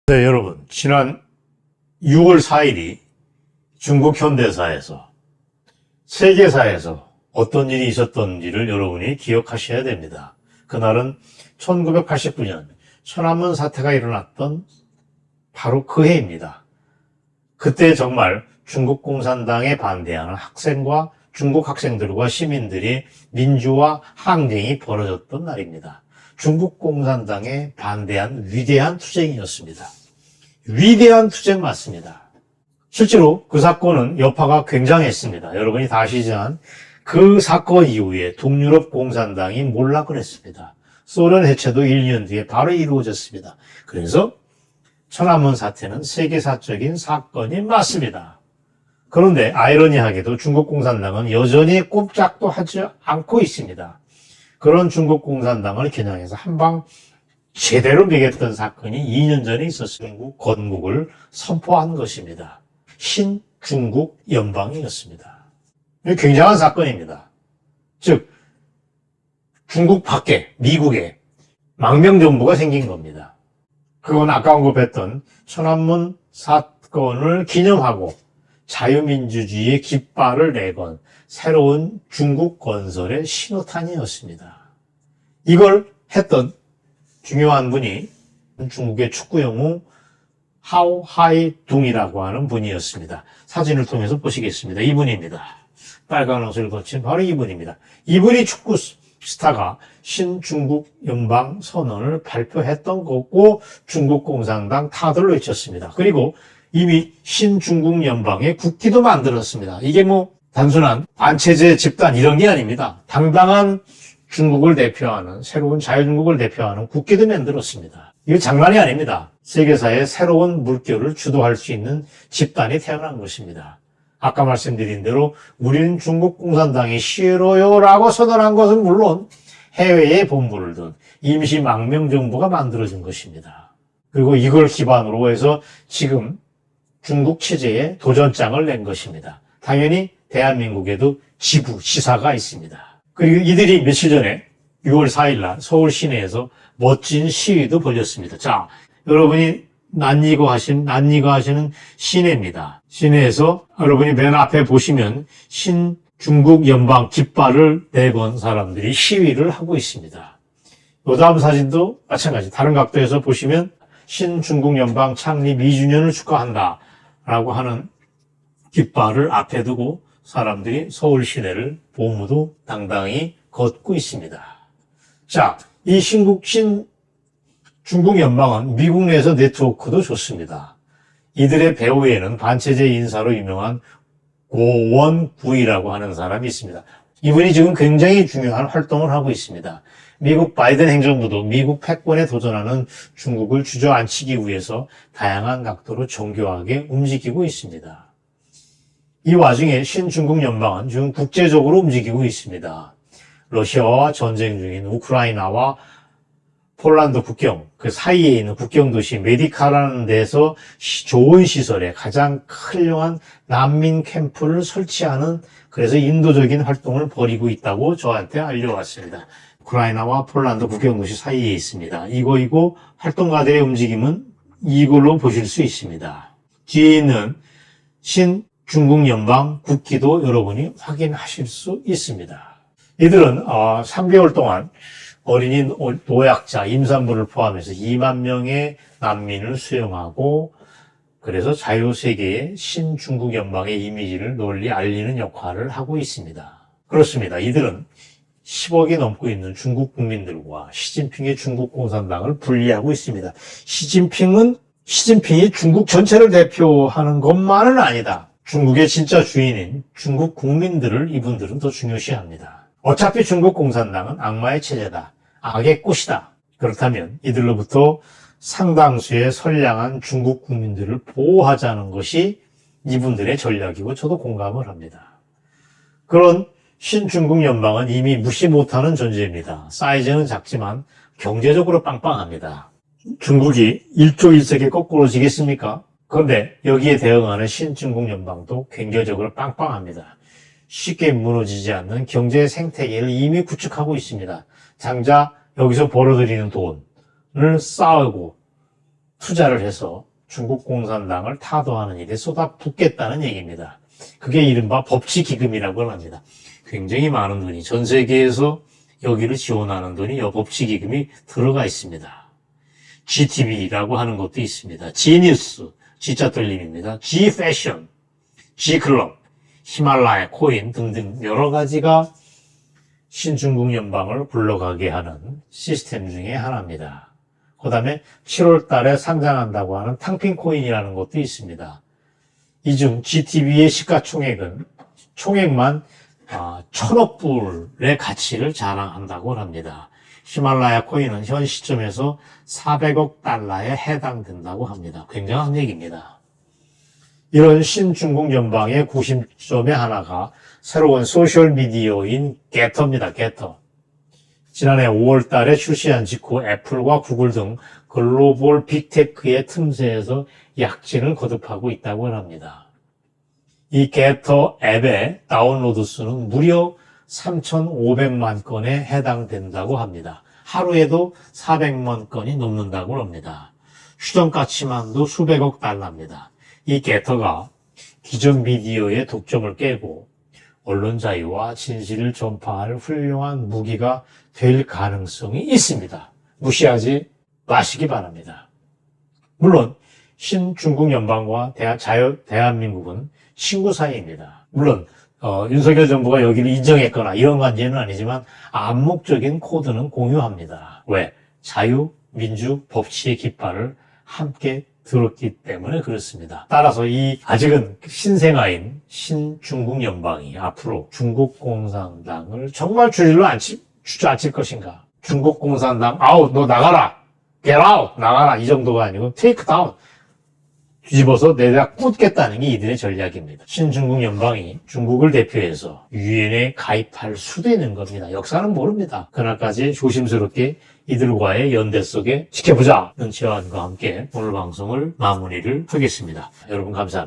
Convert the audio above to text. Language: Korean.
네, 여러분. 지난 6월 4일이 중국 현대사에서, 세계사에서 어떤 일이 있었던지를 여러분이 기억하셔야 됩니다. 그날은 1989년 천안문 사태가 일어났던 바로 그 해입니다. 그때 정말 중국 공산당에 반대하는 학생과 중국 학생들과 시민들이 민주화 항쟁이 벌어졌던 날입니다. 중국 공산당에 반대한 위대한 투쟁이었습니다. 위대한 투쟁 맞습니다. 실제로 그 사건은 여파가 굉장했습니다. 여러분이 다 아시지만 그 사건 이후에 동유럽 공산당이 몰락을 했습니다. 소련 해체도 1년 뒤에 바로 이루어졌습니다. 그래서 천안문 사태는 세계사적인 사건이 맞습니다. 그런데 아이러니하게도 중국 공산당은 여전히 꼼짝도 하지 않고 있습니다. 그런 중국 공산당을 겨냥해서 한방 제대로 매겼던 사건이 2년 전에 있었어요. 중국 건국을 선포한 것입니다. 신중국 연방이었습니다. 굉장한 사건입니다. 즉 중국 밖에 미국에 망명정부가 생긴 겁니다. 그건 아까 언급했던 천안문 사건을 기념하고 자유민주주의의 깃발을 내건 새로운 중국 건설의 신호탄이었습니다. 이걸 했던 중요한 분이 중국의 축구 영웅 하오 하이둥이라고 하는 분이었습니다. 사진을 통해서 보시겠습니다. 이분입니다. 빨간 옷을 거친 바로 이분입니다. 이분이 축구 스타가 신중국 연방 선언을 발표했던 거고 중국 공산당 타들로 외쳤습니다. 그리고 이미 신중국 연방의 국기도 만들었습니다. 이게 뭐 단순한 반체제 집단 이런 게 아닙니다. 당당한 중국을 대표하는 새로운 자유중국을 대표하는 국기도 만들었습니다. 이거 장난이 아닙니다. 세계사의 새로운 물결을 주도할 수 있는 집단이 태어난 것입니다. 아까 말씀드린 대로 우리는 중국 공산당이 싫어요라고 선언한 것은 물론 해외에 본부를 둔 임시 망명정부가 만들어진 것입니다. 그리고 이걸 기반으로 해서 지금 중국 체제에 도전장을 낸 것입니다. 당연히 대한민국에도 지부 시사가 있습니다. 그리고 이들이 며칠 전에 6월 4일 날 서울 시내에서 멋진 시위도 벌였습니다. 자, 여러분이 낯익어 하시는 시내입니다. 시내에서 여러분이 맨 앞에 보시면 신중국 연방 깃발을 내건 사람들이 시위를 하고 있습니다. 요 다음 사진도 마찬가지 다른 각도에서 보시면 신중국 연방 창립 2주년을 축하한다 라고 하는 깃발을 앞에 두고 사람들이 서울 시내를 보무도 당당히 걷고 있습니다. 자, 이 중국 연방은 미국 내에서 네트워크도 좋습니다. 이들의 배후에는 반체제 인사로 유명한 고원구이라고 하는 사람이 있습니다. 이분이 지금 굉장히 중요한 활동을 하고 있습니다. 미국 바이든 행정부도 미국 패권에 도전하는 중국을 주저앉히기 위해서 다양한 각도로 정교하게 움직이고 있습니다. 이 와중에 신중국 연방은 지금 국제적으로 움직이고 있습니다. 러시아와 전쟁 중인 우크라이나와 폴란드 국경, 그 사이에 있는 국경 도시 메디카라는 데서 좋은 시설에 가장 훌륭한 난민 캠프를 설치하는 그래서 인도적인 활동을 벌이고 있다고 저한테 알려왔습니다. 우크라이나와 폴란드 국경 도시 사이에 있습니다. 이거 활동가들의 움직임은 이걸로 보실 수 있습니다. 뒤에 있는 신중국 연방 국기도 여러분이 확인하실 수 있습니다. 이들은 3개월 동안 어린이 노약자, 임산부를 포함해서 2만 명의 난민을 수용하고 그래서 자유세계의 신중국 연방의 이미지를 널리 알리는 역할을 하고 있습니다. 그렇습니다. 이들은 10억이 넘고 있는 중국 국민들과 시진핑의 중국 공산당을 분리하고 있습니다. 시진핑이 중국 전체를 대표하는 것만은 아니다. 중국의 진짜 주인인 중국 국민들을 이분들은 더 중요시합니다. 어차피 중국 공산당은 악마의 체제다. 악의 꽃이다. 그렇다면 이들로부터 상당수의 선량한 중국 국민들을 보호하자는 것이 이분들의 전략이고 저도 공감을 합니다. 그런 신중국 연방은 이미 무시 못하는 존재입니다. 사이즈는 작지만 경제적으로 빵빵합니다. 중국이 1조 1색에 거꾸로 지겠습니까? 그런데 여기에 대응하는 신중국 연방도 경제적으로 빵빵합니다. 쉽게 무너지지 않는 경제 생태계를 이미 구축하고 있습니다. 장자 여기서 벌어들이는 돈을 쌓고 투자를 해서 중국 공산당을 타도하는 일에 쏟아붓겠다는 얘기입니다. 그게 이른바 법치기금이라고 합니다. 굉장히 많은 돈이, 전 세계에서 여기를 지원하는 돈이 이 법치기금이 들어가 있습니다. GTV라고 하는 것도 있습니다. G뉴스, G자 떨림입니다. G패션, G클럽, 히말라야 코인 등등 여러 가지가 신중국 연방을 굴러가게 하는 시스템 중에 하나입니다. 그 다음에 7월 달에 상장한다고 하는 탕핑코인이라는 것도 있습니다. 이 중 GTV의 시가총액은 총액만 1,000억 불의 가치를 자랑한다고 합니다. 히말라야 코인은 현 시점에서 400억 달러에 해당된다고 합니다. 굉장한 얘기입니다. 이런 신중국 연방의 구심점의 하나가 새로운 소셜미디어인 게터입니다. 게터. 지난해 5월 달에 출시한 직후 애플과 구글 등 글로벌 빅테크의 틈새에서 약진을 거듭하고 있다고 합니다. 이 게터 앱의 다운로드 수는 무려 3,500만 건에 해당된다고 합니다. 하루에도 400만 건이 넘는다고 합니다. 추정가치만도 수백억 달러입니다. 이 게터가 기존 미디어의 독점을 깨고 언론 자유와 진실을 전파할 훌륭한 무기가 될 가능성이 있습니다. 무시하지 마시기 바랍니다. 물론 신중국 연방과 대한민국은 친구 사이입니다. 물론 윤석열 정부가 여기를 인정했거나 이런 관계는 아니지만 암묵적인 코드는 공유합니다. 왜? 자유, 민주, 법치의 깃발을 함께 들었기 때문에 그렇습니다. 따라서 이 아직은 신생아인 신중국 연방이 앞으로 중국 공산당을 정말 주저앉힐 것인가? 중국 공산당 아웃, 너 나가라, get out, 나가라 이 정도가 아니고 take down, 뒤집어서 내가 꽂겠다는 게 이들의 전략입니다. 신중국 연방이 중국을 대표해서 유엔에 가입할 수도 있는 겁니다. 역사는 모릅니다. 그날까지 조심스럽게 이들과의 연대 속에 지켜보자는 제안과 함께 오늘 방송을 마무리를 하겠습니다. 여러분 감사합니다.